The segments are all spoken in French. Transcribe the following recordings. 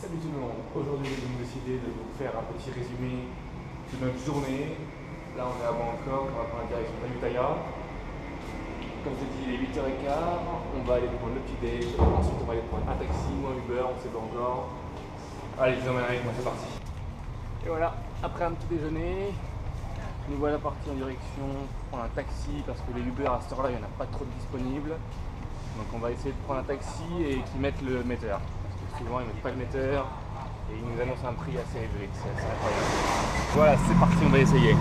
Salut tout le monde, aujourd'hui j'ai donc décidé de vous faire un petit résumé de notre journée. Là on est à Bangkok, on va prendre la direction d'Ayutthaya. Comme je t'ai dit, il est 8h15, on va aller prendre le petit déj, ensuite on va aller prendre un taxi ou un Uber, on sait pas encore. Allez, je vous emmène avec moi, c'est parti. Et voilà, après un petit déjeuner, nous voilà partis en direction prendre un taxi parce que les Uber à cette heure-là il n'y en a pas trop de disponibles. Donc on va essayer de prendre un taxi et qu'ils mettent le metteur. Souvent ils mettent pas le metteur et ils nous annoncent un prix assez élevé, c'est assez incroyable. Voilà, c'est parti, on va essayer.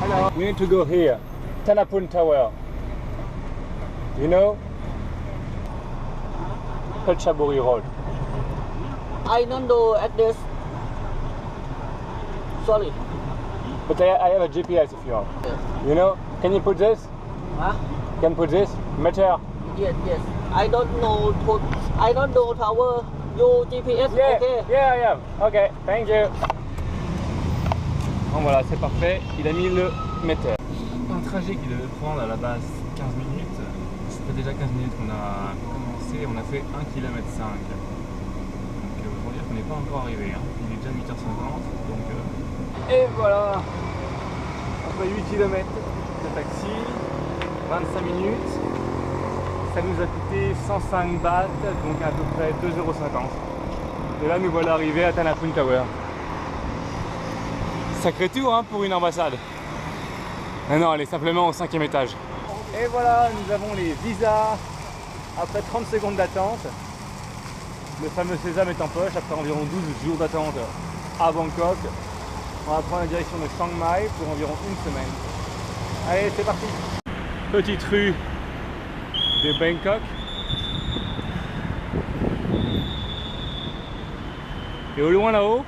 Alors, we need to go here, Tanapun Tower. You know? Phetchaburi Road. I don't know address. Sorry. But I have a GPS if you want. You know? Can you put this? Huh? Can you put this? Meter. Yes, yes. I don't know. I don't know tower. You GPS. Yeah, Okay. yeah, yeah. Ok, thank you. Bon voilà, c'est parfait. Il a mis le metteur. Un trajet qui devait prendre à la base 15 minutes. Ça fait déjà 15 minutes qu'on a commencé. On a fait 1,5 km. Donc autant dire qu'on n'est pas encore arrivé. Hein. Il est déjà 8h50. Donc, Et voilà. Après 8 km de taxi, 25 minutes. Ça nous a coûté 105 bahts, donc à peu près 2,50 €. Et là nous voilà arrivés à Tanapun Tower. Sacré tour hein, pour une ambassade. Mais non, elle est simplement au 5e étage. Et voilà, nous avons les visas après 30 secondes d'attente. Le fameux sésame est en poche après environ 12 jours d'attente à Bangkok. On va prendre la direction de Chiang Mai pour environ une semaine. Allez, c'est parti. Petite rue de Bangkok. Et au loin là-haut,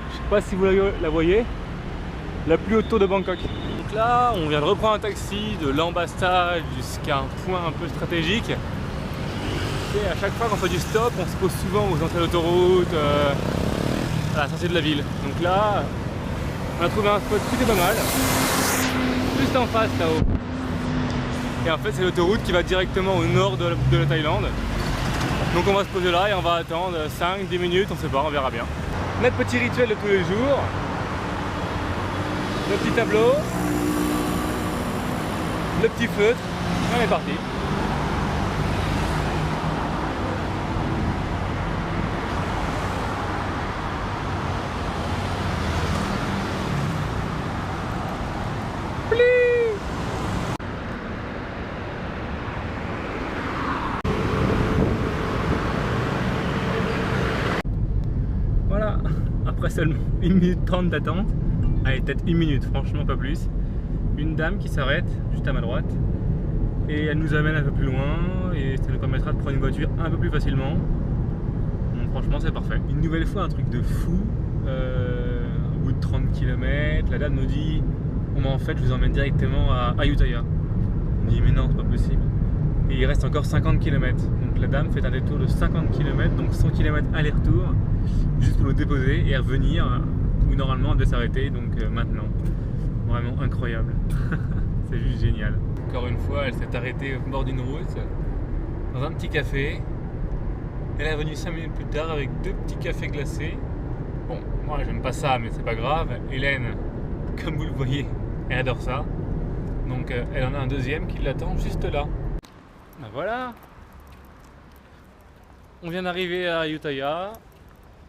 je sais pas si vous la voyez, la plus haute tour de Bangkok. Donc là, on vient de reprendre un taxi de l'ambassade jusqu'à un point un peu stratégique. Et à chaque fois qu'on fait du stop, on se pose souvent aux entrées d'autoroute, à la sortie de la ville. Donc là, on a trouvé un spot plutôt pas mal, juste en face là-haut. Et en fait c'est l'autoroute qui va directement au nord de la Thaïlande. Donc on va se poser là et on va attendre 5-10 minutes, on sait pas, on verra bien. Notre petit rituel de tous les jours. Le petit tableau. Le petit feutre. On est parti. Voilà, après seulement 1 minute 30 d'attente, allez peut-être 1 minute, franchement pas plus, une dame qui s'arrête juste à ma droite et elle nous amène un peu plus loin et ça nous permettra de prendre une voiture un peu plus facilement. Donc franchement c'est parfait. Une nouvelle fois un truc de fou, au bout de 30 km, la dame nous dit bon bah en fait je vous emmène directement à Ayutthaya. On dit mais non c'est pas possible. Et il reste encore 50 km. Donc la dame fait un détour de 50 km, donc 100 km aller-retour, juste pour le déposer et revenir où normalement elle devait s'arrêter, donc maintenant. Vraiment incroyable. C'est juste génial. Encore une fois, elle s'est arrêtée au bord d'une route, dans un petit café. Elle est revenue 5 minutes plus tard avec 2 petits cafés glacés. Bon, moi j'aime pas ça, mais c'est pas grave. Hélène, comme vous le voyez, elle adore ça. Donc elle en a un deuxième qui l'attend juste là. Ben voilà, on vient d'arriver à Ayutthaya,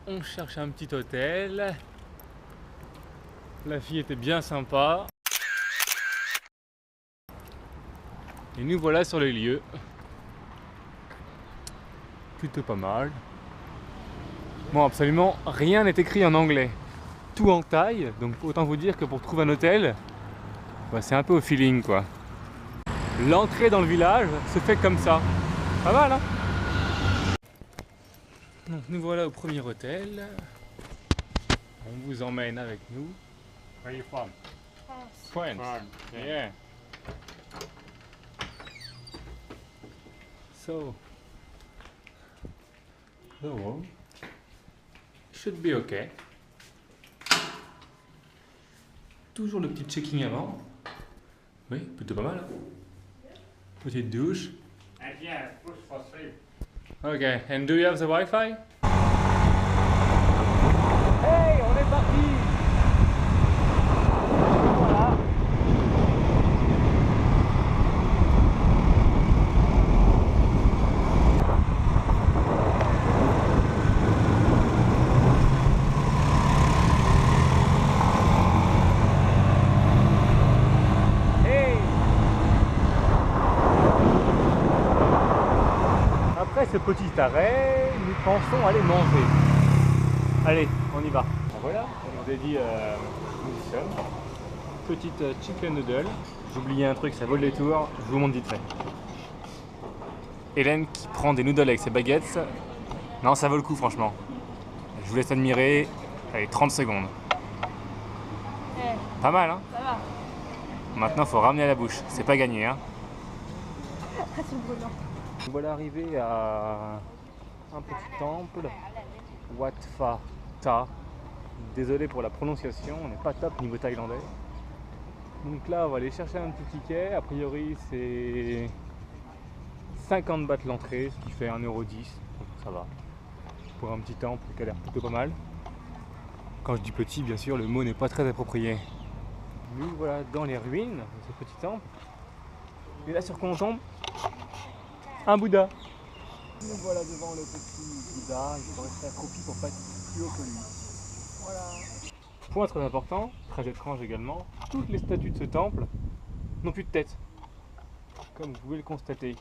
on cherche un petit hôtel, la fille était bien sympa, et nous voilà sur les lieux, plutôt pas mal. Bon, absolument rien n'est écrit en anglais, tout en thaï, donc autant vous dire que pour trouver un hôtel, bah, c'est un peu au feeling quoi. L'entrée dans le village se fait comme ça. Pas mal hein. Donc nous voilà au premier hôtel. On vous emmène avec nous. Where are you from? France. France, Yeah. So the room should be okay. Toujours le petit checking avant. Oui, plutôt pas mal. Petite douche. And yeah, push for sleep. Okay, and do you have the Wi-Fi? ce petit arrêt, nous pensons aller manger. Allez, on y va. Voilà, on vous a dit où nous y sommes. Petite chicken noodle. J'ai oublié un truc, ça vaut le détour, je vous montre vite fait. Hélène qui prend des noodles avec ses baguettes. Non, ça vaut le coup franchement. Je vous laisse admirer. Allez, 30 secondes. Pas mal, hein? Ça va. Maintenant, il faut ramener à la bouche. C'est pas gagné, hein? C'est brûlant. Voilà arrivé à un petit temple. Wat Pha Tha. Désolé pour la prononciation, on n'est pas top niveau thaïlandais. Donc là, on va aller chercher un petit ticket. A priori, c'est 50 bahts l'entrée, ce qui fait 1,10 €. Donc ça va. Pour un petit temple qui a l'air plutôt pas mal. Quand je dis petit, bien sûr, le mot n'est pas très approprié. Nous voilà dans les ruines de ce petit temple. Et là, sur quoi on tombe? Un Bouddha. Nous voilà devant le petit Bouddha. Il faut rester accroupi pour pas être plus haut que lui. Voilà. Point très important, très étrange également, toutes les statues de ce temple n'ont plus de tête. Comme vous pouvez le constater.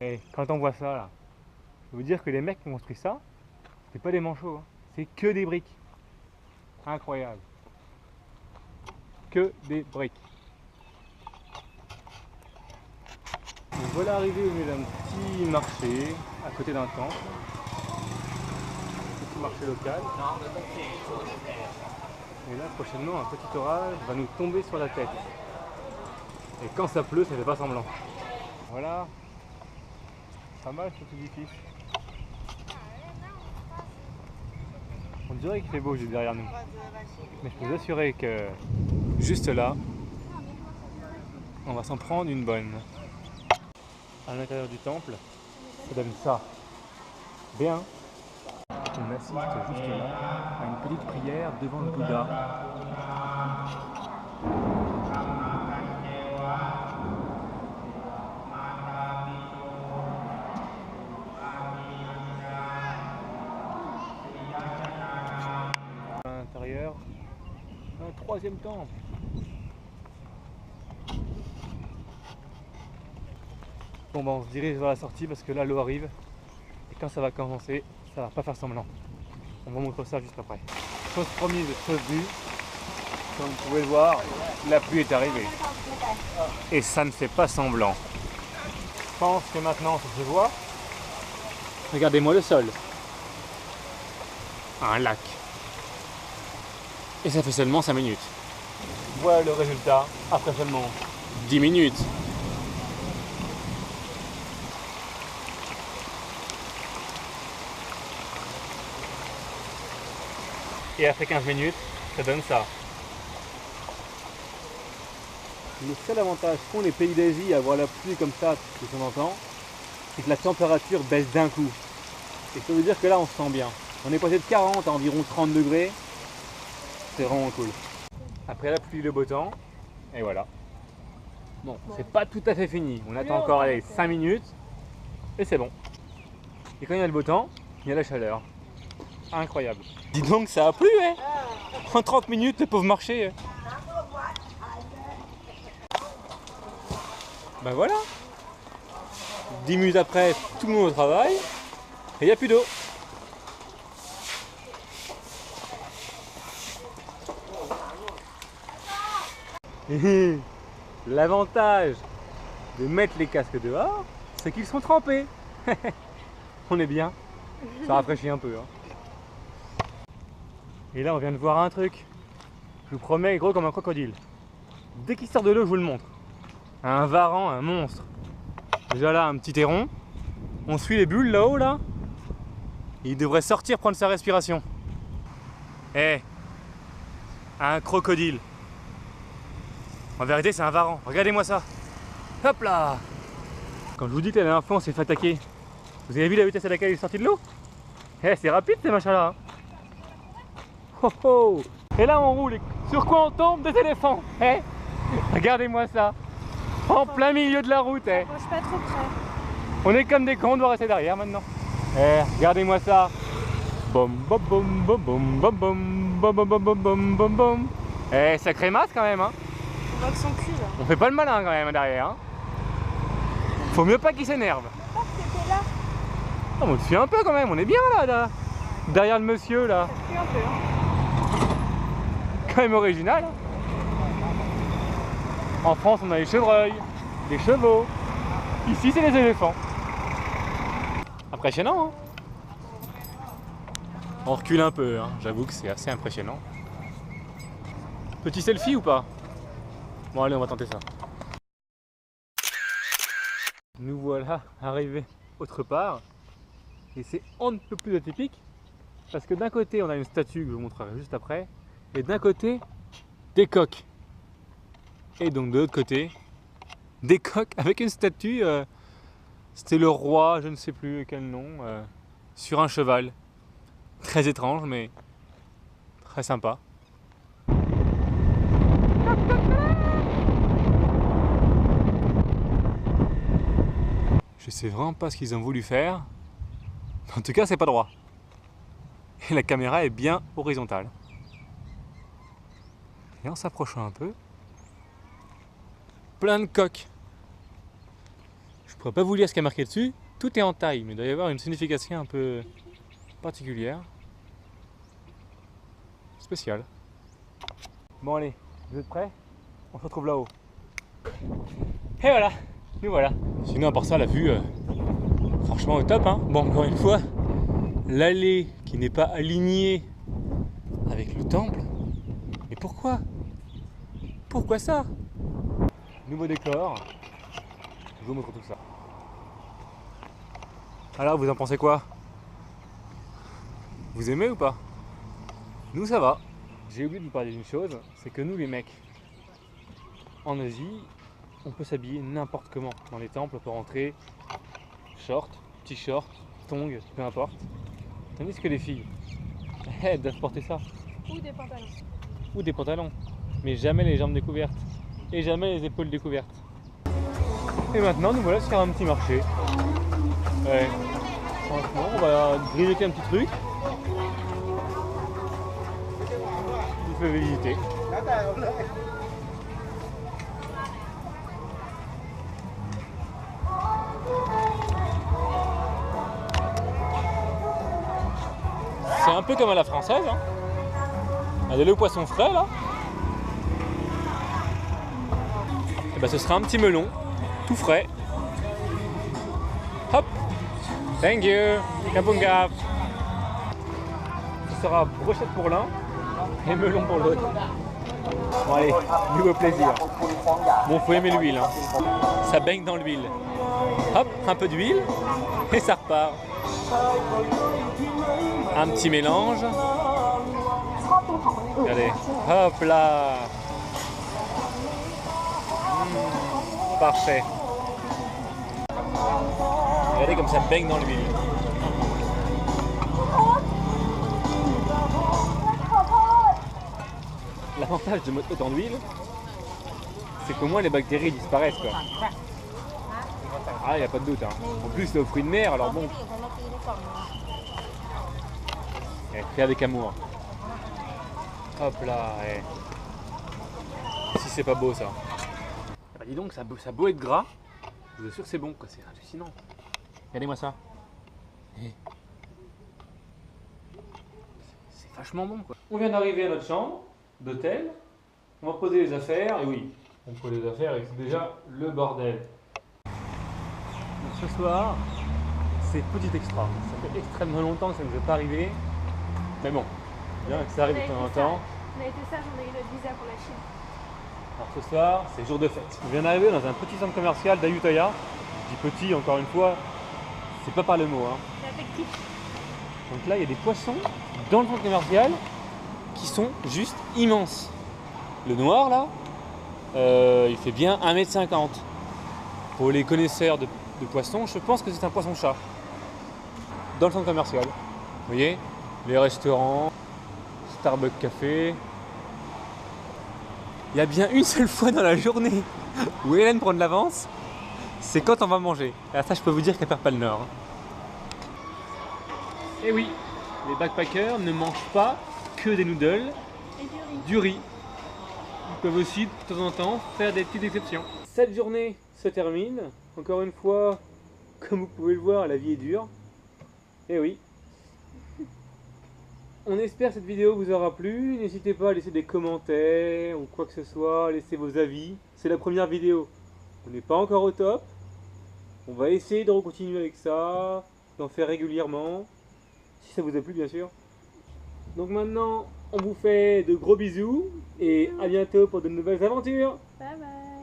Et quand on voit ça là, je veux dire que les mecs qui ont construit ça, c'est pas des manchots, hein. C'est que des briques. Incroyable. Que des briques. Donc voilà arrivé au milieu d'un petit marché à côté d'un temple. Petit marché local. Et là prochainement un petit orage va nous tomber sur la tête. Et quand ça pleut, ça fait pas semblant. Voilà. Pas mal cet édifice. On dirait qu'il fait beau juste derrière nous. Mais je peux vous assurer que juste là, on va s'en prendre une bonne. À l'intérieur du temple, ça donne ça. Bien. On assiste juste là à une petite prière devant le Bouddha. Un troisième temple. Bon bah on se dirige vers la sortie parce que là l'eau arrive et quand ça va commencer, ça va pas faire semblant. On va montrer ça juste après. Chose promise, chose vue. Comme vous pouvez le voir, la pluie est arrivée. Et ça ne fait pas semblant. Je pense que maintenant ça se voit. Regardez-moi le sol. Un lac. Et ça fait seulement 5 minutes. Voilà le résultat après seulement 10 minutes. Et après 15 minutes, ça donne ça. Le seul avantage qu'ont les pays d'Asie à avoir la pluie comme ça, de temps en temps, c'est que la température baisse d'un coup. Et ça veut dire que là on se sent bien. On est passé de 40 à environ 30 degrés. C'est vraiment cool. Après la pluie, le beau temps, et voilà. Bon, c'est pas tout à fait fini. On attend encore 5 minutes et c'est bon. Et quand il y a le beau temps, il y a la chaleur. Incroyable. Dis donc, ça a plu, hein? En 30 minutes, le pauvre marché. Ben voilà. 10 minutes après, tout le monde au travail et il n'y a plus d'eau. L'avantage de mettre les casques dehors, c'est qu'ils sont trempés. On est bien. Ça rafraîchit un peu. Hein. Et là, on vient de voir un truc. Je vous promets, gros comme un crocodile. Dès qu'il sort de l'eau, je vous le montre. Un varan, un monstre. Déjà là, un petit héron. On suit les bulles là-haut, là. Il devrait sortir prendre sa respiration. Eh, un crocodile. En vérité, c'est un varan. Regardez-moi ça. Hop là. Quand je vous dis que la dernière fois, on s'est fait attaquer, vous avez vu la vitesse à laquelle il est sorti de l'eau? Eh, c'est rapide ces machins-là. Oh oh. Et là, on roule. Sur quoi on tombe? Des éléphants. Eh, regardez-moi ça. En plein milieu de la route. Eh. Approche pas trop près. On est comme des cons, on doit rester derrière maintenant. Eh, regardez-moi ça. Bom bom bom bom bom bom bom bom bom bom bom bom bom. Eh, sacré masse quand même, hein. On voit que son cul là. On fait pas le malin quand même derrière, hein. Faut mieux pas qu'il s'énerve. Oh, t'étais là. Ah, on te suit un peu quand même, on est bien là. Derrière le monsieur là. Ça pue un peu, hein. Quand même original. Hein. En France, on a les chevreuils, les chevaux. Ici, c'est les éléphants. Impressionnant, hein. On recule un peu, hein. J'avoue que c'est assez impressionnant. Petit selfie ou pas? Bon, allez, on va tenter ça. Nous voilà arrivés autre part. Et c'est on ne peut plus atypique. Parce que d'un côté, on a une statue que je vous montrerai juste après. Et d'un côté, des coqs. Et donc de l'autre côté, des coqs avec une statue. C'était le roi, je ne sais plus quel nom, sur un cheval. Très étrange, mais très sympa. Je sais vraiment pas ce qu'ils ont voulu faire. En tout cas, c'est pas droit. Et la caméra est bien horizontale. Et en s'approchant un peu, plein de coqs. Je pourrais pas vous lire ce qui est marqué dessus. Tout est en taille, mais il doit y avoir une signification un peu particulière. Spéciale. Bon allez, vous êtes prêts? On se retrouve là-haut. Et voilà, nous voilà. Sinon à part ça, la vue, franchement au top, hein. Bon, encore une fois, l'allée qui n'est pas alignée avec le temple. Mais pourquoi? Pourquoi ça? Nouveau décor. Je vous montre tout ça. Alors, vous en pensez quoi? Vous aimez ou pas? Nous, ça va. J'ai oublié de vous parler d'une chose, c'est que nous, les mecs, en Asie, on peut s'habiller n'importe comment. Dans les temples, on peut rentrer short, t-shirt, tongs, peu importe. Tandis que les filles, elles doivent porter ça. Ou des pantalons. Ou des pantalons. Mais jamais les jambes découvertes. Et jamais les épaules découvertes. Et maintenant, nous voilà sur un petit marché. Ouais. Franchement, on va grignoter un petit truc. Il faut visiter. C'est un peu comme à la française, hein. Regardez le poisson frais là. Et ben ce sera un petit melon, tout frais. Hop. Thank you. Kapungap. Ce sera brochette pour l'un et melon pour l'autre. Bon allez, nouveau plaisir. Bon, faut aimer l'huile, hein. Ça baigne dans l'huile. Hop, un peu d'huile et ça repart. Un petit mélange. Regardez, hop là. Parfait. Regardez comme ça baigne dans l'huile. L'avantage de mettre autant d'huile, c'est qu'au moins les bactéries disparaissent, quoi. Ah, il n'y a pas de doute, hein. En plus, c'est aux fruits de mer, alors bon. Fait avec amour. Hop là, Si c'est pas beau ça. Bah dis donc, ça a beau être gras, je vous assure que c'est bon, quoi. C'est hallucinant. Regardez-moi ça. C'est vachement bon, quoi. On vient d'arriver à notre chambre d'hôtel. On va poser les affaires. Et oui, on pose les affaires et c'est déjà le bordel. Donc, ce soir, c'est petit extra. Ça fait extrêmement longtemps que ça ne nous est pas arrivé. Mais bon, bien que ça arrive de temps en temps. On a été sage, on a eu notre visa pour la Chine. Alors ce soir, c'est jour de fête. On vient d'arriver dans un petit centre commercial d'Ayutthaya. Je dis petit, encore une fois, c'est pas par le mot, hein. C'est affectif. Donc là, il y a des poissons dans le centre commercial qui sont juste immenses. Le noir, là, il fait bien 1,50 m. Pour les connaisseurs de poissons, je pense que c'est un poisson-chat. Dans le centre commercial. Vous voyez ? Les restaurants, Starbucks Café. Il y a bien une seule fois dans la journée où Hélène prend de l'avance c'est quand on va manger. Et ça, je peux vous dire qu'elle perd pas le nord. Et oui, les backpackers ne mangent pas que des noodles, Et du riz. du riz. Ils peuvent aussi de temps en temps faire des petites exceptions. Cette journée se termine. Encore une fois, comme vous pouvez le voir, la vie est dure. Et oui. On espère que cette vidéo vous aura plu. N'hésitez pas à laisser des commentaires ou quoi que ce soit, à laisser vos avis. C'est la première vidéo. On n'est pas encore au top. On va essayer de continuer avec ça, d'en faire régulièrement. Si ça vous a plu, bien sûr. Donc maintenant, on vous fait de gros bisous et à bientôt pour de nouvelles aventures. Bye bye.